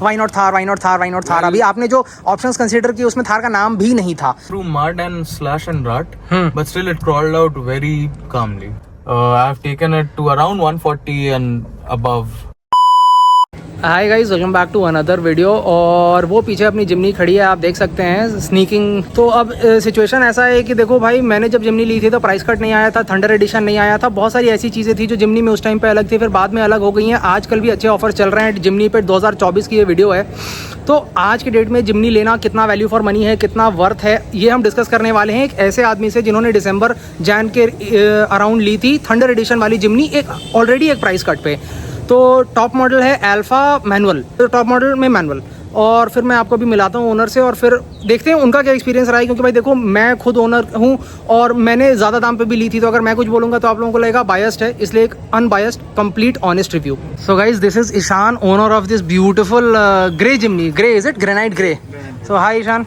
Y not Thar, why not Thar, why not Thar? अभी आपने जो ऑप्शंस कंसीडर किए उसमें थार का नाम भी नहीं था. Through mud and slash and rut, but still it crawled out very calmly. I have taken it to around 140 and above. Hi guys, welcome back to another video. और वो पीछे अपनी जिमनी खड़ी है, आप देख सकते हैं स्नीकिंग. तो अब सिचुएशन ऐसा है कि देखो भाई, मैंने जब जिमनी ली थी तो प्राइस कट नहीं आया था, थंडर एडिशन नहीं आया था, बहुत सारी ऐसी चीज़ें थी जो जिमनी में उस टाइम पे अलग थी, फिर बाद में अलग हो गई हैं. आजकल भी अच्छे ऑफर चल रहे हैं जिमनी पे. 2024 की ये वीडियो है. तो आज के डेट में जिमनी लेना कितना वैल्यू फॉर मनी है, कितना वर्थ है, ये हम डिस्कस करने वाले हैं एक ऐसे आदमी से जिन्होंने दिसंबर जैन के अराउंड ली थी थंडर एडिशन वाली जिमनी, एक ऑलरेडी एक प्राइस कट पे. तो टॉप मॉडल है अल्फा मैनुअल, तो टॉप मॉडल में मैनुअल. और फिर मैं आपको भी मिलाता हूँ ओनर से और फिर देखते हैं उनका क्या एक्सपीरियंस रहा है. क्योंकि भाई देखो, मैं खुद ओनर हूँ और मैंने ज़्यादा दाम पे भी ली थी, तो अगर मैं कुछ बोलूँगा तो आप लोगों को लगेगा बायस्ड है, इसलिए एक unbiased complete honest review. So guys, this is Ishaan, owner of this beautiful grey Jimny. Grey is it? Granite grey. So hi Ishaan.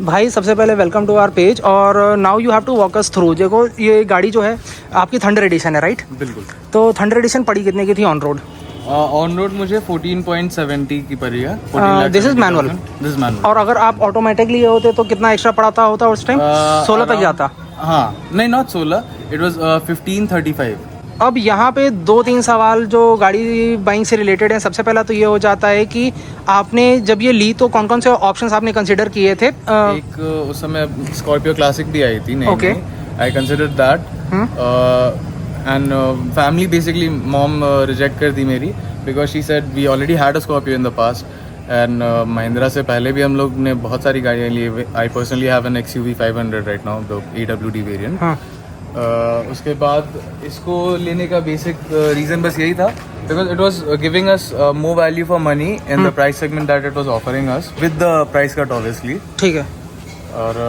भाई सबसे पहले वेलकम टू आवर पेज. और now you have to walk us through. देखो ये गाड़ी जो है आपकी थंडर एडिशन है, राइट? बिल्कुल. तो थंडर एडिशन पड़ी कितने की थी ऑन रोड? ऑन रोड मुझे 14.70 की पड़ी है. This is manual. This manual. और अगर आप ऑटोमेटिक लिए होते तो कितना एक्स्ट्रा पड़ता होता उस टाइम? 16 तक जाता. हाँ, नहीं, नॉट 16, इट वाज 1535. अब यहाँ पे 2-3 सवाल जो गाड़ी बाइंग से रिलेटेड हैं. सबसे पहला तो ये हो जाता है कि आपने जब ये ली तो कौन कौन से ऑप्शंस आपने कंसिडर किए थे? एक उस समय स्कॉर्पियो क्लासिक भी आई थी. नहीं, Okay. I consider that. And family basically mom reject कर दी मेरी, because she said we already had a Scorpio in the past. And Mahindra से पहले भी हम लोग ने बहुत सारी गाड़ियाँ ली. I personally have an XUV 500 right now, the AWD variant. उसके बाद इसको लेने का बेसिक रीज़न बस यही था, because it was giving us more value for money in the price segment that it was offering us with the price cut obviously. ठीक है. और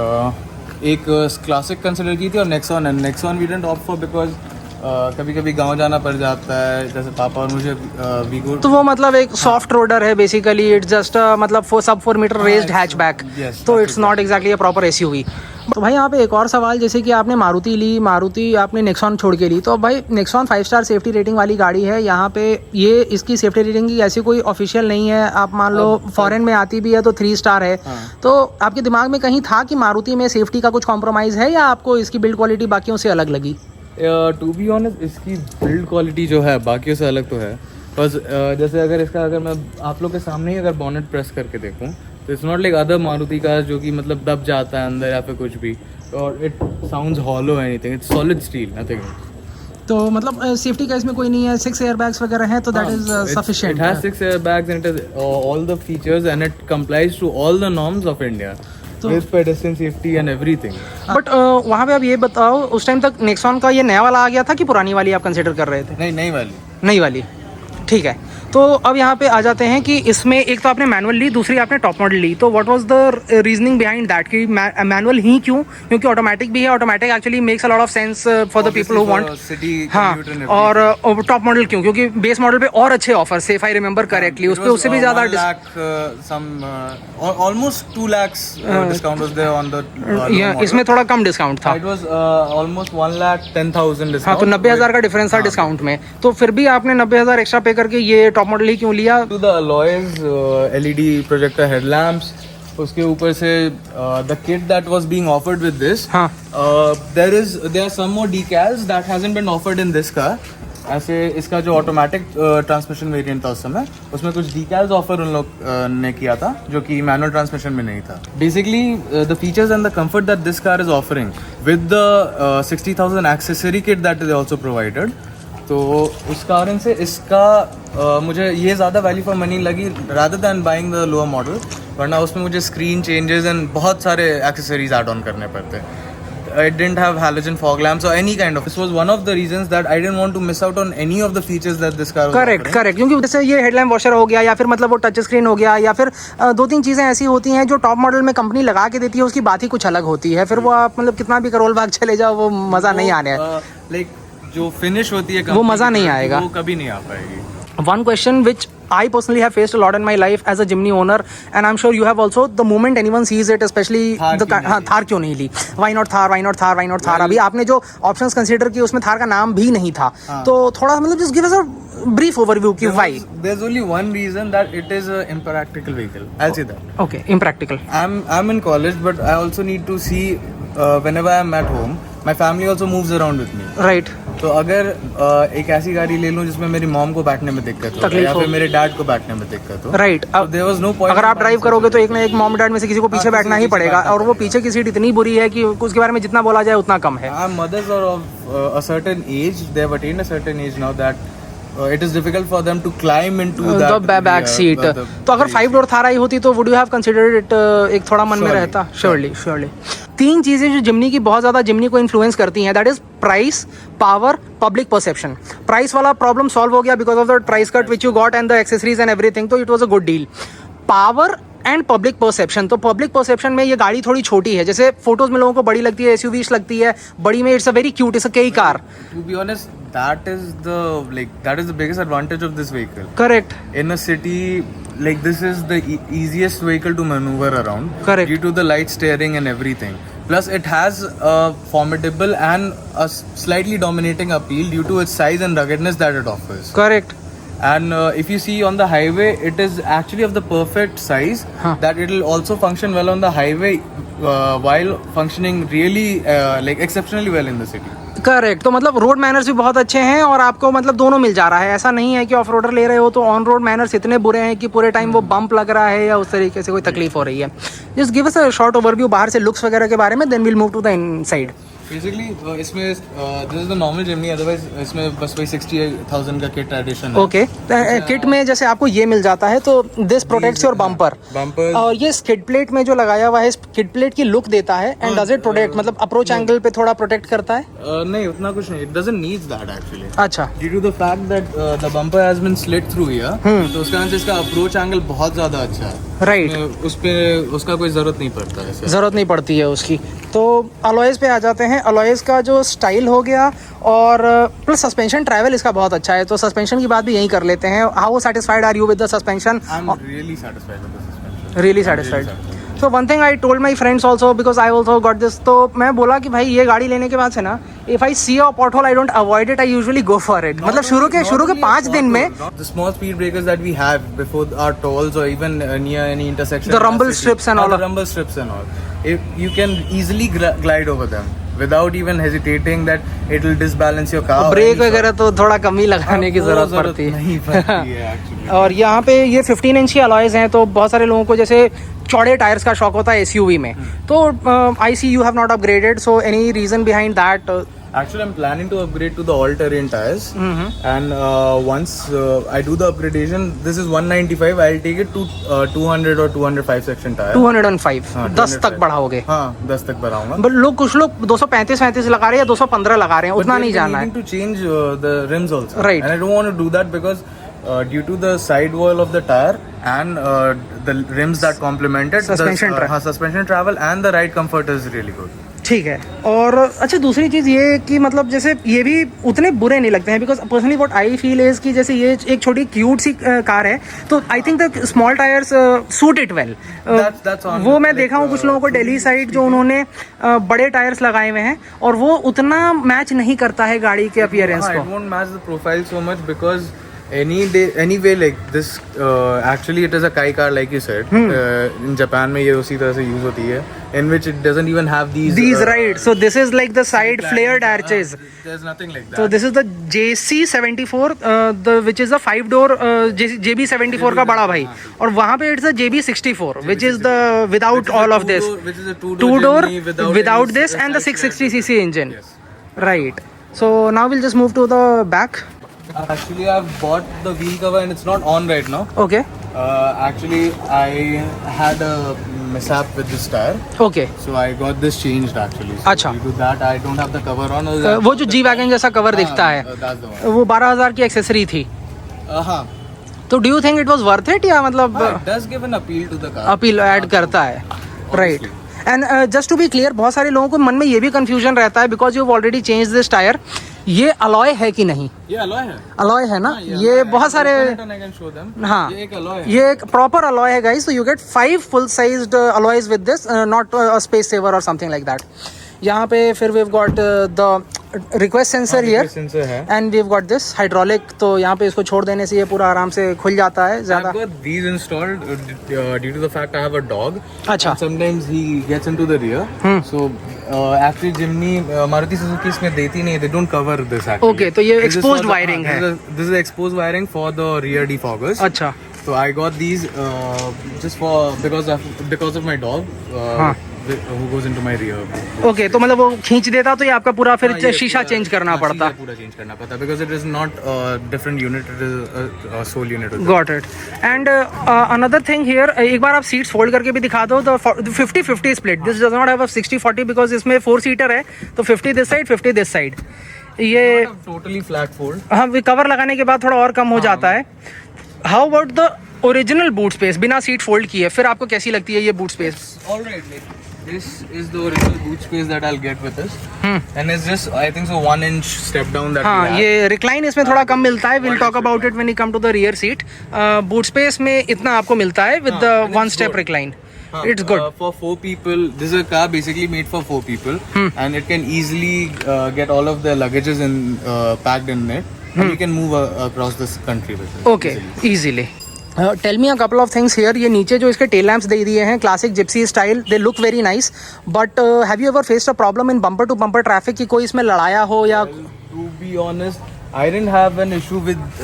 एक क्लासिक कंसिडर की थी और Nexon. And Nexon we didn't opt for because कभी कभी गांव जाना पड़ जाता है, जैसे पापा और मुझे वीगो. तो वो मतलब एक सॉफ्ट रोडर है बेसिकली. इट्स जस्ट मतलब 4 मीटर रेस्ड हैचबैक. तो it's not exactly a proper SUV. तो भाई यहाँ पे एक और सवाल, जैसे कि आपने मारुति ली, मारुति आपने नेक्सॉन छोड़ के ली, तो भाई नेक्सॉन 5 स्टार सेफ्टी रेटिंग वाली गाड़ी है. यहाँ पे ये इसकी सेफ्टी रेटिंग की ऐसी कोई ऑफिशियल नहीं है. आप मान लो फॉरेन में आती भी है तो 3 स्टार है. तो आपके दिमाग में कहीं था कि मारुति में सेफ्टी का कुछ कॉम्प्रोमाइज़ है, या आपको इसकी बिल्ड क्वालिटी बाकियों से अलग लगी? टू बी ऑनेस्ट, इसकी बिल्ड क्वालिटी जो है बाकियों से अलग तो है. बस जैसे अगर मैं आप लोग के सामने ही अगर बॉनेट प्रेस करके देखूं तो it's not like other Maruti का जो कि मतलब दब जाता है अंदर या फिर कुछ भी, और it sounds hollow anything. It's solid steel, nothing. तो मतलब सेफ्टी का इसमें कोई नहीं है. 6 एयरबैग्स वगैरह हैं, तो that is sufficient. It has 6 airbags and it has all the features and it complies to all the norms of India with pedestrian safety and everything. But वहाँ पे आप ये बताओ, उस टाइम तक नेक्सॉन का ये नया वाला आ गया था कि पुरानी वाली आप कंसिडर कर रहे थे? नहीं, नई वाली. नई वाली. ठीक है. तो अब यहाँ पे आ जाते हैं कि इसमें एक तो आपने मैनुअल ली, दूसरी आपने टॉप मॉडल ली. तो what was the reasoning behind that कि मैनुअल ही क्यों? क्योंकि ऑटोमेटिक भी है. Automatic actually makes a lot of sense for the people who want. हाँ. और टॉप मॉडल क्यों? क्योंकि बेस मॉडल पे और अच्छे offers, if I remember correctly, उस पे उससे भी ज्यादा almost 2 lakh discount was there on the. इसमें थोड़ा कम डिस्काउंट था. It was almost 1,10,000 discount. हाँ, तो 90,000 का डिफरेंस था डिस्काउंट में. तो फिर भी आपने 90,000 एक्स्ट्रा पे करके ये टॉप मॉडल ही क्यों लिया? To the alloys, LED projector headlamps, उसके ऊपर से the kit that was being offered with this. हाँ. There are some more decals that hasn't been offered in this car. ऐसे इसका जो ऑटोमेटिक ट्रांसमिशन वेरिएंट था उस समय, उसमें कुछ डीकैल्स ऑफर उन लोग ने किया था जो कि मैनुअल ट्रांसमिशन में नहीं था. Basically the features and the comfort that this car is offering with the 60,000 accessory kit that is also provided. तो उस कारण से इसका मुझे ये ज़्यादा वैल्यू फॉर मनी लगी rather than buying the lower model. वरना उसमें मुझे स्क्रीन चेंजेस एंड बहुत सारे एक्सेसरीज ऐड ऑन करने पड़ते. I didn't have halogen fog lamps or any kind of. This was one of the reasons that I didn't want to miss out on any of the features that this car was correct. क्योंकि जैसे ये headlamp washer हो गया, या फिर मतलब वो touch screen हो गया, या फिर 2-3 चीज़ें ऐसी होती हैं जो टॉप मॉडल में कंपनी लगा के देती है, उसकी बात ही कुछ अलग होती है. फिर वो आप मतलब कितना भी करोल भाग चले जाओ, वो मज़ा नहीं आने. लाइक जो फिनिश होती है वो मज़ा नहीं आएगा, वो कभी नहीं आ पाएगी. One question which I personally have faced a lot in my life as a Jimny owner, and I'm sure you have also. The moment anyone sees it, especially Thar क्यों नहीं ली? Why not Thar? Why not Thar? Why not Thar? अभी आपने जो options consider किए उसमें थार का नाम भी नहीं था. तो थोड़ा मतलब just give us a brief overview की why. There's only one reason that it is an impractical vehicle. I'll say that. Okay, impractical. I'm in college, but I also need to see whenever I'm at home. My family also moves around with me. Right. तो अगर एक ऐसी गाड़ी ले लूं जिसमें मेरी mom को बैठने में दिक्कत हो या फिर मेरे डैड को बैठने में दिक्कत हो. Right. So there was no point. अगर आप ड्राइव करोगे तो एक ना एक मॉम डैड में से किसी को पीछे बैठना ही पड़ेगा, और वो पीछे की सीट इतनी बुरी है कि उसके बारे में जितना बोला जाए उतना कम है. Mothers are of a certain age. They have attained a certain age now that it is difficult for them to climb into the back seat. तो अगर 5 डोर थार आई होती तो would you have considered it, एक थोड़ा मन में रहता. Surely. 3 चीजें जो जिमनी की बहुत ज्यादा जिमनी को इन्फ्लुएंस करती हैं, that is price, power, public perception. Price वाला प्रॉब्लम सॉल्व हो गया because of the price cut which you got and the accessories and everything, तो it was a good deal. Power and public perception, तो public perception में ये गाड़ी थोड़ी छोटी है. जैसे फोटोज में लोगों को बड़ी लगती है, एसयूवीज लगती है, बड़ी में it's a very cute, it's a कई car. To be honest, that is the biggest advantage of this vehicle. Correct. In a city, like this is the easiest vehicle to maneuver around. Correct. Due to the light steering and everything. Plus, it has a formidable and a slightly dominating appeal due to its size and ruggedness that it offers. Correct. And if you see on the highway, it is actually of the perfect size that it will also function well on the highway while functioning really like exceptionally well in the city. Correct. तो मतलब road manners भी बहुत अच्छे हैं और आपको मतलब दोनों मिल जा रहा है. ऐसा नहीं है कि ऑफ रोडर ले रहे हो तो ऑन रोड मैनर्स इतने बुरे हैं कि पूरे टाइम वो बम्प लग रहा है या उस तरीके से कोई तकलीफ हो रही है. Just give us a short overview बाहर से लुक्स वगैरह के बारे में, then will move to the inside. Basically, इसमें this is the normal Jimny, otherwise इसमें बस वही 68,000 का किट एडिशन है. ओके. किट में जैसे आपको ये मिल जाता है तो दिस प्रोटेक्ट्स योर बम्पर. और ये स्किड प्लेट में जो लगाया हुआ है, स्किड प्लेट की लुक देता है. एंड डज इट प्रोटेक्ट, मतलब अप्रोच एंगल पे थोड़ा प्रोटेक्ट करता है? नहीं, उतना कुछ नहीं. It doesn't need that actually. अच्छा. Due to the fact that the bumper has been slit through here, तो उसके वजह से इसका अप्रोच एंगल बहुत ज्यादा अच्छा है. राइट. उस पे उसका कोई जरूरत नहीं पड़ता है. जरूरत नहीं पड़ती है उसकी. तो अलॉयज पे आ जाते हैं. अलॉयज का जो स्टाइल हो गया और प्लस सस्पेंशन ट्रैवल इसका बहुत अच्छा है. तो सस्पेंशन की बात भी यहीं कर लेते हैं. How satisfied are you with the suspension? I am really satisfied with the suspension. Really satisfied. So one thing I told my friends also because I also got this. तो मैं बोला कि भाई ये गाड़ी लेने के बाद से ना, if I see a pothole I don't avoid it, I usually go for it. मतलब शुरू के 5 दिन में the small speed breakers that we have before our tolls or even near any intersection, the rumble strips and all, the rumble strips and all, if you can easily glide over them without even hesitating that it will disbalance your car. Brake वगैरह तो थोड़ा कम ही लगाने की जरूरत पड़ती है actually. और यहाँ पे ये 15 इंच की अलॉयज हैं, तो बहुत सारे लोगों को जैसे चौड़े टायर्स का शौक होता है एसयूवी में. तो I see you have not upgraded, so any reason behind that? Actually, I'm planning to upgrade to the all-terrain tires, and once I do the upgradation, this is 195. I'll take it to 200 or 205 section tire. 205. 10 तक बढ़ाओगे? हाँ, 10 तक बढ़ाऊंगा. But कुछ लोग 235 लगा रहे हैं या 215 लगा रहे हैं, उतना नहीं जाना है. To change the rims also. Right. And I don't want to do that because due to the side wall of the tire and the rims that complement it, suspension travel and the ride comfort is really good. ठीक है. और अच्छा, दूसरी चीज़ ये कि मतलब जैसे ये भी उतने बुरे नहीं लगते हैं because personally what I feel is कि जैसे ये एक छोटी क्यूट सी कार है, तो I think the small tyres suit it well. वो मैं देखा हूँ कुछ लोगों को दिल्ली साइड जो उन्होंने बड़े टायर्स लगाए हुए हैं और वो उतना मैच नहीं करता है गाड़ी के अपीयरेंस को. It won't match the profile so much because anyway like this actually it is a Kai car like you said. In Japan में ये उसी तरह से यूज होती है, in which it doesn't even have these right. So this is like the side flared arches. There's nothing like that. So this is the JC74 which is a 5-door JB74 का बड़ा भाई, और वहाँ पे it's a JB64 which is the without all of this, which is a two-door without this and the 660cc engine. Right. So now we'll just move to the back. Actually, I've bought the wheel cover and it's not on right now. Okay. Actually, I had a mishap with this tire. Okay. So I got this changed actually. So अच्छा. due to that, I don't have the cover on. वो जो G-Wagon जैसा cover दिखता है, that's the one. वो 12,000 की accessory थी. हाँ. तो do you think it was worth it, या मतलब It does give an appeal to the car. Appeal add करता है? Right. And just to be clear, बहुत सारे लोगों को मन में ये भी कंफ्यूजन रहता है because you already change this tyre, ये अलॉय है कि नहीं? ये अलॉय है. अलॉय है ना? ये बहुत सारे, हाँ, ये एक प्रॉपर अलॉय है गाइस. तो you get 5 full sized alloys with this, not a space saver or something like that. यहाँ पे फिर we have got the request sensor here sensor है। And we have got this hydraulic, तो यहाँ पे इसको छोड़ देने से ये पूरा आराम से खुल जाता है ज्यादा। I've got these installed due to the fact I have a dog. अच्छा। And sometimes he gets into the rear. So actually Jimny Maruti Suzuki इसमें देती नहीं, they don't cover this actually. Okay, तो ये This is exposed for the- wiring है। This is exposed wiring for the rear defoggers. अच्छा। So I got these just for because of my dog. हाँ। Who goes into my rear. Okay, तो मतलब वो खींच देता तो ये आपका पूरा फिर हाँ, ये शीशा पूरा- चेंज करना हाँ, पड़ता। शीशा पूरा चेंज करना पड़ता because it is not a different unit, it is a sole unit. Got it. And another thing here, एक बार आप सीट्स फोल्ड करके भी दिखा दो। तो 50-50 split, this does not have a 60-40 because इसमें 4 सीटर है, तो 50 दिस साइड 50 दिस साइड। ये Totally flat fold. हाँ, कवर लगाने के बाद थोड़ा और कम हो जाता है। How about the original boot space बिना सीट फोल्ड किए, फिर आपको कैसी लगती है ये boot space? All right, like this is the original boot space that I'll get with this, and it's just I think so 1 inch step down that we हाँ, have. ये रिक्लाइन इसमें थोड़ा कम मिलता है। Will talk about it when you come to the rear seat. Boot space में इतना आपको मिलता है with the and 1 it's step good. Recline. Huh, it's good. for 4 people. This is a car basically made for 4 people, and it can easily get all of their luggages in packed in it, and you can move across this country with it. Okay, easily. Tell me a couple of things here. ये नीचे जो इसके tail lamps दे दिए हैं classic Gypsy style, they look very nice, but have you ever faced a problem in bumper to bumper traffic कि कोई इसमें लड़ाया हो या? To be honest, I didn't have an issue with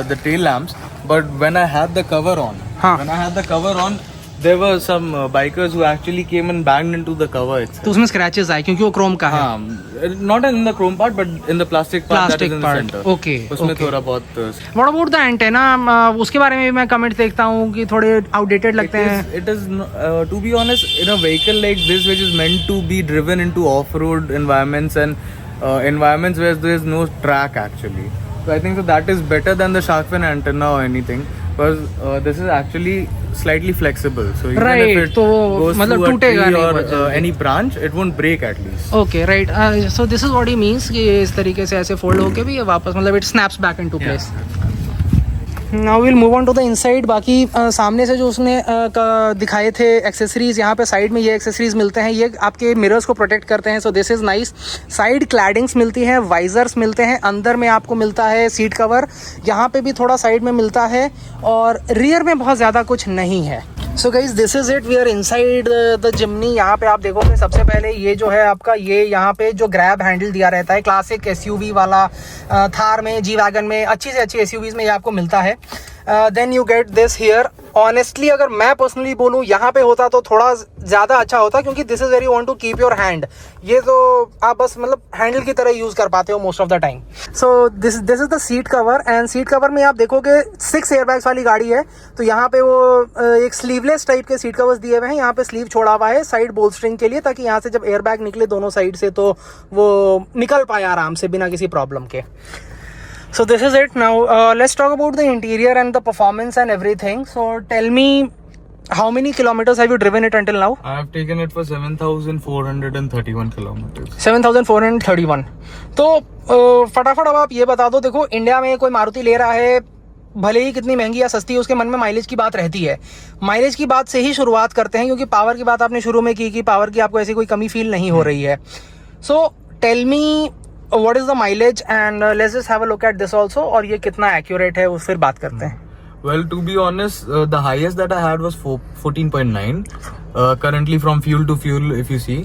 the tail lamps, but when I had the cover on, हाँ। when I had the cover on, there were some bikers who actually came and banged into the cover itself. तो उसमें scratches आए क्योंकि वो Chrome का है। Not in the chrome part, but in the plastic part that Plastic is in part. the center. Okay, उसमें okay. थोड़ा बहुत व्हाट अबाउट द एंटेना? उसके बारे में भी मैं कमेंट देखता हूँ कि थोड़े आउटडेटेड लगते हैं। it is to be honest, in a vehicle like this which is meant to be driven into off-road environments and environments where there is no track actually. So I think so that is better than the shark fin antenna or anything, because this is actually slightly flexible. So even Right, if it तो goes मतलब through a टूटेगा tree नहीं or बहुत जल्दी। any branch, it won't break at least. Okay, right. So this is what he means कि ये इस तरीके से ऐसे फोल्ड होके भी ये वापस मतलब it snaps back into place. Now will move on to the inside. बाकी सामने से जो उसने दिखाए थे एक्सेसरीज, यहाँ पे साइड में ये एक्सेसरीज मिलते हैं, ये आपके मिरर्स को प्रोटेक्ट करते हैं। So this is nice. Side claddings मिलती हैं, वाइजर्स मिलते हैं, अंदर में आपको मिलता है सीट कवर, यहाँ पे भी थोड़ा साइड में मिलता है, और रियर में बहुत ज़्यादा कुछ नहीं है। So guys this is it, we are inside the Jimny. यहाँ पे आप देखोगे सबसे पहले ये जो है आपका, ये यहाँ पे जो ग्रैब हैंडल दिया रहता है क्लासिक एसयूवी वाला, थार में, जी वैगन में, अच्छी से अच्छी एसयूवीज में ये आपको मिलता है। Then you get this here. Honestly अगर मैं पर्सनली बोलूँ यहाँ पे होता तो थोड़ा ज़्यादा अच्छा होता, क्योंकि this is very want to keep your hand. ये तो आप बस मतलब हैंडल की तरह यूज़ कर पाते हो most of the time. So this is the seat cover, and seat cover में आप देखोगे 6 एयरबैग्स वाली गाड़ी है, तो यहाँ पे वो एक स्लीवलेस टाइप के सीट कवर्स दिए हुए हैं। यहाँ पे स्लीव छोड़ा हुआ है साइड बोल्स्टरिंग के लिए, ताकि यहाँ से जब एयरबैग निकले दोनों साइड से तो वो निकल पाए आराम से बिना किसी प्रॉब्लम के। So this is it. Now let's talk about the interior and the performance and everything. So tell me, how many kilometers have you driven it until now? I have taken it for 7,431 kilometers. 7,431. तो फटाफट अब आप ये बता दो, देखो India में कोई मारुति ले रहा है, भले ही कितनी महंगी या सस्ती, उसके मन में माइलेज की बात रहती है। माइलेज की बात से ही शुरुआत करते हैं, क्योंकि पावर की बात आपने शुरू में की कि पावर की आपको ऐसी कोई कमी फील नहीं हो रही है। So tell me what is the mileage, and let's just have a look at this also, और ये कितना accurate है उस फिर बात करते हैं। Well, to be honest, the highest that I had was 14.9. Currently, from fuel to fuel, if you see,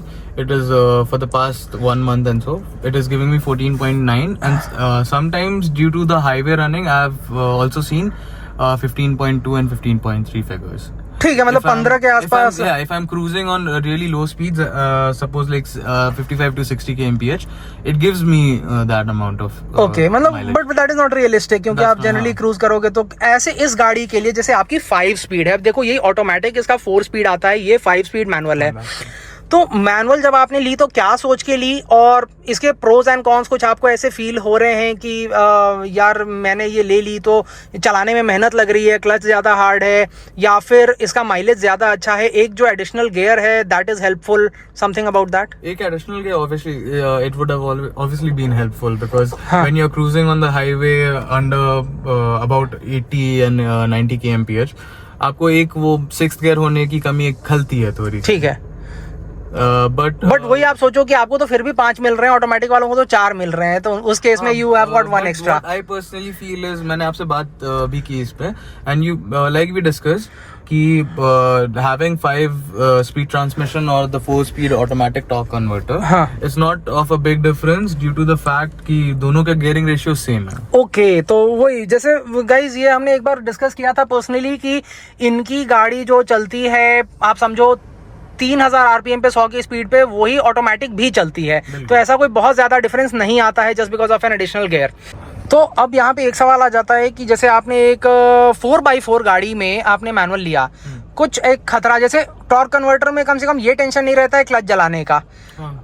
it is for the past 1 month and so, it is giving me 14.9. And sometimes, due to the highway running, I have also seen 15.2 and 15.3 figures. ठीक है, मतलब 15 के आसपास। If I'm cruising on really low speeds, suppose like 55 to 60 kmph, it gives me that amount of okay, मतलब mileage. But that is not realistic, क्योंकि आप generally cruise करोगे तो ऐसे इस गाड़ी के लिए, जैसे आपकी 5 स्पीड है, अब देखो ये ऑटोमेटिक, इसका 4 स्पीड आता है, ये 5 स्पीड मैनुअल है। तो मैनुअल जब आपने ली तो क्या सोच के ली, और इसके प्रोज एंड कॉन्स कुछ आपको ऐसे फील हो रहे हैं कि यार मैंने ये ले ली तो चलाने में मेहनत लग रही है, क्लच ज़्यादा हार्ड है, या फिर इसका माइलेज ज़्यादा अच्छा है, एक जो एडिशनल गियर है that is helpful, something about that? एक additional gear, obviously, it would have obviously been helpful, because when you're cruising on the highway under about 80 and 90 kmph, आपको एक वो 6th gear होने की कमी एक खलती है थोड़ी। ठीक है, But वही आप सोचो कि आपको तो फिर भी 5 मिल रहे हैं, ऑटोमेटिक वालों को तो 4 मिल रहे हैं, तो उस केस में you have got 1 extra. What I personally feel is, मैंने आपसे बात भी की इस पे, and you like we discussed कि having 5-speed transmission or the 4-speed automatic torque converter, हाँ. it's not of a big difference due to the fact कि दोनों के gearing ratio same है. ओके तो वही जैसे गाइज ये हमने एक बार डिस्कस किया था पर्सनली कि इनकी गाड़ी जो चलती है आप समझो 3000 आरपीएम पे 100 की स्पीड पे वही ऑटोमेटिक भी चलती है, तो ऐसा कोई बहुत ज्यादा डिफरेंस नहीं आता है just because of an additional gear. तो अब यहाँ पे एक सवाल आ जाता है कि जैसे आपने एक 4x4 गाड़ी में आपने मैनुअल लिया, कुछ एक खतरा जैसे टॉर्क कन्वर्टर में कम से कम ये टेंशन नहीं रहता है क्लच जलाने का,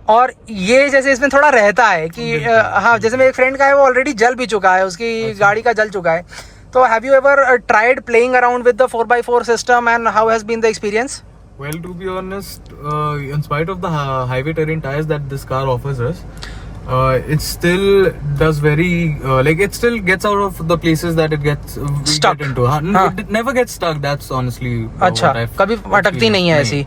और ये जैसे इसमें थोड़ा रहता है कि हाँ जैसे मेरे एक फ्रेंड का है वो ऑलरेडी जल भी चुका है, उसकी गाड़ी का जल चुका है. तो have you ever tried playing around with the 4x4 system and how has been the experience? Well, to be honest, in spite of the highway terrain tires that this car offers us, it still does very like it still gets out of the places that it gets Stuck. get into. It never gets stuck. That's honestly अच्छा, what I've कभी अटकती नहीं है ऐसी,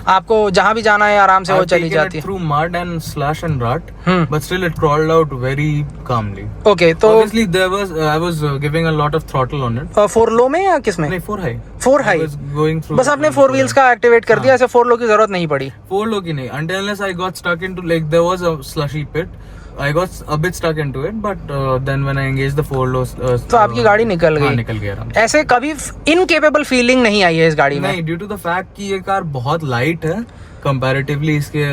आपको जहाँ भी जाना है आराम से वो चली जाती है. Through mud and slush and rut, Hmm. but still it crawled out very calmly. Okay तो Obviously, there was I was giving a lot of throttle on it. 4 लो में या किस में? नहीं, 4 high. 4 high, I was going through. बस आपने 4 wheels का activate कर दिया, ऐसे 4 लो की जरूरत नहीं पड़ी. 4 low की नहीं, until unless I got stuck into like there was a slushy pit. I got a bit stuck into it, but then when I engaged the 4 low, तो आपकी गाड़ी निकल हाँ, गई. निकल गया आराम से. ऐसे कभी इनकेपेबल फीलिंग नहीं आई है इस गाड़ी में? नहीं, ड्यू टू द फैक्ट कि ये कार बहुत लाइट है कंपैरेटिवली इसके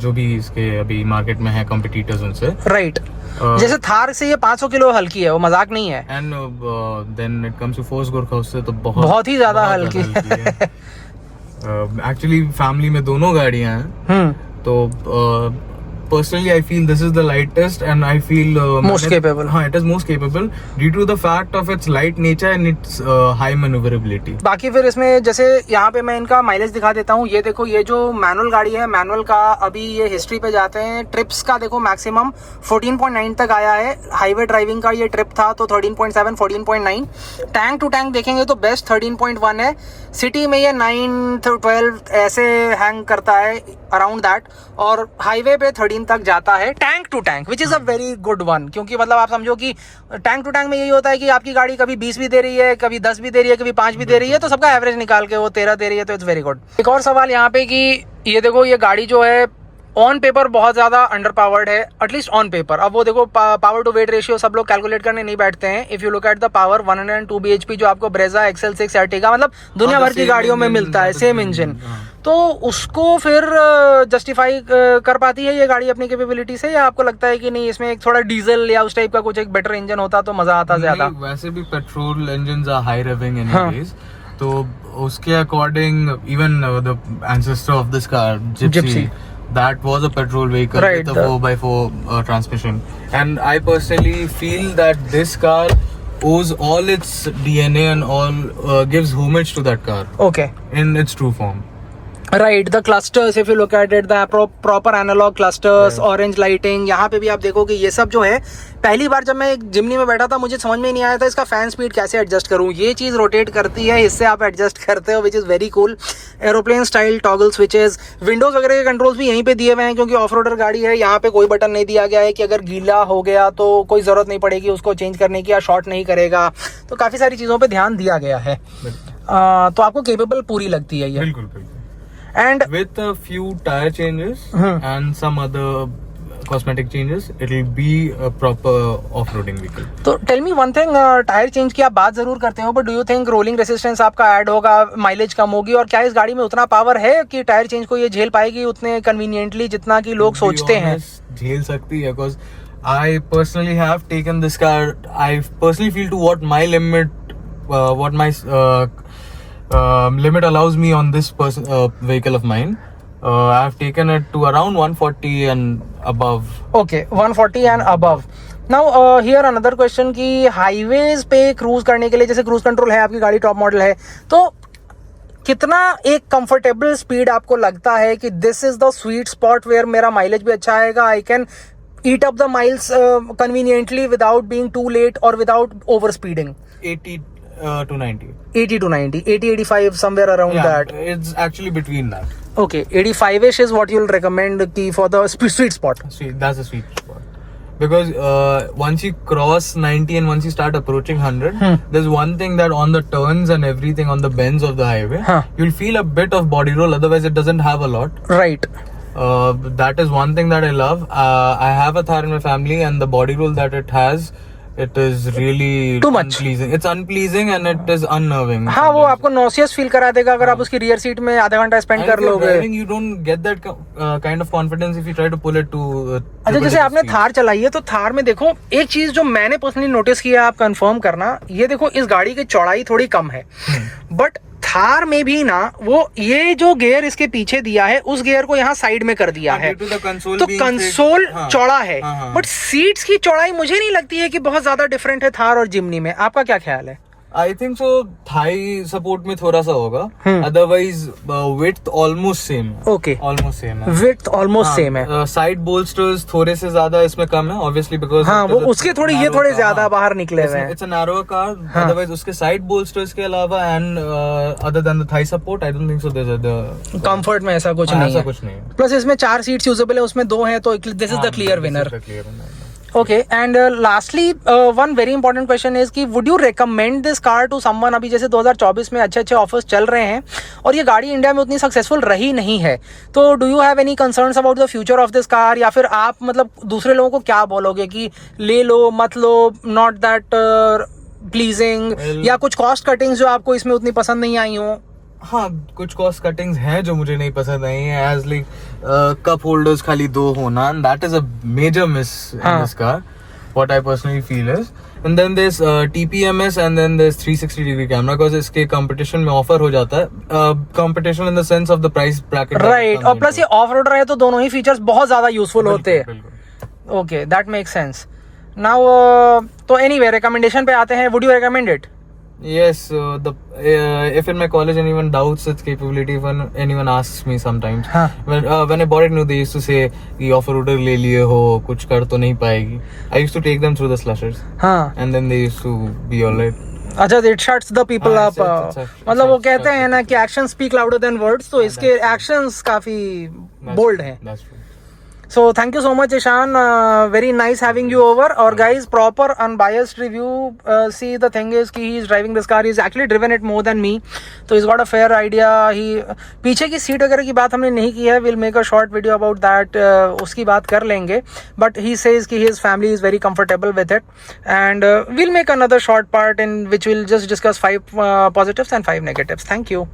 जो भी इसके अभी मार्केट में है कॉम्पिटिटर्स उनसे. राइट. जैसे थार से ये 500 किलो हल्की है, वो मजाक नहीं है. And then it comes to Force Gurkha से तो बहुत ही ज्यादा हल्की है. एक्चुअली फैमिली में दोनों गाड़ियां हैं, तो personally I feel this is the lightest and I feel most capable. हाँ, it is most capable due to the fact of its light nature and its high maneuverability. बाकी फिर इसमें जैसे यहाँ पे मैं इनका माइलेज दिखा देता हूँ. ये देखो, ये जो मैनुअल गाड़ी है, मैनुअल का अभी ये हिस्ट्री पे जाते हैं. ट्रिप्स का देखो मैक्सिमम 14.9 तक आया है. हाईवे ड्राइविंग का ये ट्रिप था तो 13.7, 14.9. टैंक टू टैंक देखेंगे तो बेस्ट 13.1 है. सिटी में ये 9 to 12 ऐसे हैंग करता है अराउंड दैट, और हाईवे पे 13 तक जाता है tank to tank, which is a very good one. क्योंकि मतलब आप समझो कि टैंक टू टैंक में यही होता है कि आपकी गाड़ी कभी 20 भी दे रही है, कभी 10 भी दे रही है, कभी 5 भी दे रही है, तो सबका एवरेज निकाल के वो 13 दे रही है, तो इट्स वेरी गुड. एक और सवाल यहाँ पे कि ये देखो, ये गाड़ी जो है ऑन पेपर बहुत ज्यादा अंडर पावर्ड है, एटलीस्ट ऑन पेपर. अब वो देखो पावर टू वेट रेशियो सब लोग कैलकुलेट करने नहीं बैठते हैं. If you look at the power 102 bhp जो आपको ब्रेजा XL6 Ertiga मतलब दुनिया भर की गाड़ियों में मिलता है, सेम इंजन, तो उसको फिर जस्टिफाई कर पाती है ये गाड़ी अपनी कैपेबिलिटी से, या आपको लगता है कि नहीं इसमें एक थोड़ा डीजल या उस टाइप का कुछ एक बेटर इंजन होता तो मजा आता ज्यादा? वैसे भी petrol engines are high revving anyways, तो उसके according even the ancestor of this car Gypsy, that was a petrol vehicle, right, with a 4x4 transmission, and I personally feel that this car owes all its DNA and all gives homage to that car. Okay. In its true form. Right. The clusters, if you look at it, the proper analogue clusters, orange lighting, यहाँ पे भी आप देखो कि ये सब जो है, पहली बार जब मैं एक जिमनी में बैठा था मुझे समझ में नहीं आया था इसका फैन स्पीड कैसे एडजस्ट करूँ. ये चीज़ रोटेट करती है, इससे आप एडजस्ट करते हो, which is very cool. Aeroplane style toggle switches, Windows वगैरह के कंट्रोल्स भी यहीं पे दिए हुए हैं, क्योंकि ऑफ रोडर गाड़ी है. यहाँ पे कोई बटन नहीं दिया गया है कि अगर गीला हो गया तो कोई ज़रूरत नहीं पड़ेगी उसको चेंज करने की, या शॉर्ट नहीं करेगा. तो काफ़ी सारी चीज़ों पर ध्यान दिया गया है. तो आपको केपेबल पूरी लगती है ये? बिल्कुल बिल्कुल. And with a few tire changes and some other cosmetic changes, it will be a proper off-roading vehicle. तो tell me one thing, tyre change की आप बात जरूर करते हो, but do you think rolling resistance आपका ऐड होगा, mileage कम होगी, और क्या इस गाड़ी में उतना पावर है कि टायर चेंज को ये झेल पाएगी उतने कन्वीनियंटली जितना कि लोग सोचते हैं? झेल सकती है, because I personally have taken this car. I personally feel to what my limit, what my limit allows me on this vehicle of mine. I have taken it to around 140 and above. Okay, 140 and above. Now here another question कि highways पे cruise करने के लिए, जैसे cruise control है, आपकी गाड़ी top model है, तो कितना एक कंफर्टेबल स्पीड आपको लगता है कि this is the sweet spot where मेरा माइलेज भी अच्छा आएगा, I can eat up the miles conveniently without being too late or without over speeding? 80 to 90. 80 to 90, 80, 85, somewhere around that. It's actually between that. Okay, 85ish is what you'll recommend ki for the sweet spot. That's a sweet spot. Because once you cross 90 and once you start approaching 100, there's one thing that on the turns and everything on the bends of the highway, you'll feel a bit of body roll. Otherwise, it doesn't have a lot. Right. That is one thing that I love. I have a Thar in my family, and the body roll that it has, it is really too much unpleasing. It's unpleasing and it is unnerving. हाँ, वो आपको नॉसियस feel करा देगा अगर आप उसकी rear seat में आधा घंटा स्पेंड कर लोगे. You don't get that kind of confidence if you try to pull it to. अच्छा, जैसे आपने थार चलाई है तो थार में देखो एक चीज जो मैंने पर्सनली नोटिस किया, आप कंफर्म करना, ये देखो इस गाड़ी की चौड़ाई थोड़ी कम है, बट थार में भी ना वो ये जो गियर इसके पीछे दिया है उस गियर को यहाँ साइड में कर दिया है, तो कंसोल चौड़ा है, बट सीट्स की चौड़ाई मुझे नहीं लगती है कि बहुत ज्यादा डिफरेंट है थार और जिम्नी में. आपका क्या ख्याल है? I think so. Thai support में थोड़ा सा होगा, otherwise width almost same. Okay, almost same है. विड्थ ऑलमोस्ट सेम है. साइड बोल्स्टर्स थोड़े से ज्यादा इसमें कम है, ऑब्वियसली बिकॉज हाँ, वो उसके थोड़ी ये थोड़े ज्यादा बाहर निकले हुए हैं. It's a narrow car. Otherwise उसके साइड बोल्स्टर्स के अलावा and other than the thigh support, I don't think so there the comfort में ऐसा कुछ नहीं है. प्लस इसमें 4 सीट्स यूजेबल है, उसमें 2 हैं, तो this is the clear winner. Okay, and lastly, one very important question is कि would you recommend this car to someone? अभी जैसे 2024 में अच्छे ऑफर्स चल रहे हैं और ये गाड़ी इंडिया में उतनी सक्सेसफुल रही नहीं है, तो do you have any concerns about the future of this car? या फिर आप मतलब दूसरे लोगों को क्या बोलोगे कि ले लो मत लो, not that pleasing, या कुछ कॉस्ट कटिंग्स जो आपको इसमें उतनी पसंद नहीं आई हो? हाँ, कुछ कॉस्ट कटिंग्स हैं जो मुझे नहीं पसंद आई हैं, एज लाइक कप होल्डर्स खाली 2 होना, and that is a major miss in this car, what I personally feel is. And then there is TPMS and then there is 360 degree camera, because इसके competition में offer हो जाता है, competition in the sense of the price bracket. Right, और plus ये off roader है तो दोनों ही फीचर्स बहुत ज्यादा यूजफुल होते हैं. Okay, that makes sense. Now तो एनीवे रिकमेंडेशन पे आते हैं. Would you recommend it? Yes, if in my college anyone doubts its capability, when anyone asks me sometimes, when I bought it new, they used to say कि off roader ले लिए हो, कुछ कर तो नहीं पाएगी. I used to take them through the slushers, and then they used to be alright. अच्छा, it shuts the people up. मतलब वो कहते हैं ना कि actions speak louder than words, तो इसके actions काफी bold हैं. That's true. So thank you so much, Ishan. Very nice having you over. Or guys, proper unbiased review. See, the thing is कि he is driving this car. He's actually driven it more than me. So he's got a fair idea. पीछे की seat वगैरह की बात हमने नहीं की है. We'll make a short video about that. उसकी बात कर लेंगे. But he says कि his family is very comfortable with it. And we'll make another short part in which we'll just discuss 5 positives and 5 negatives. Thank you.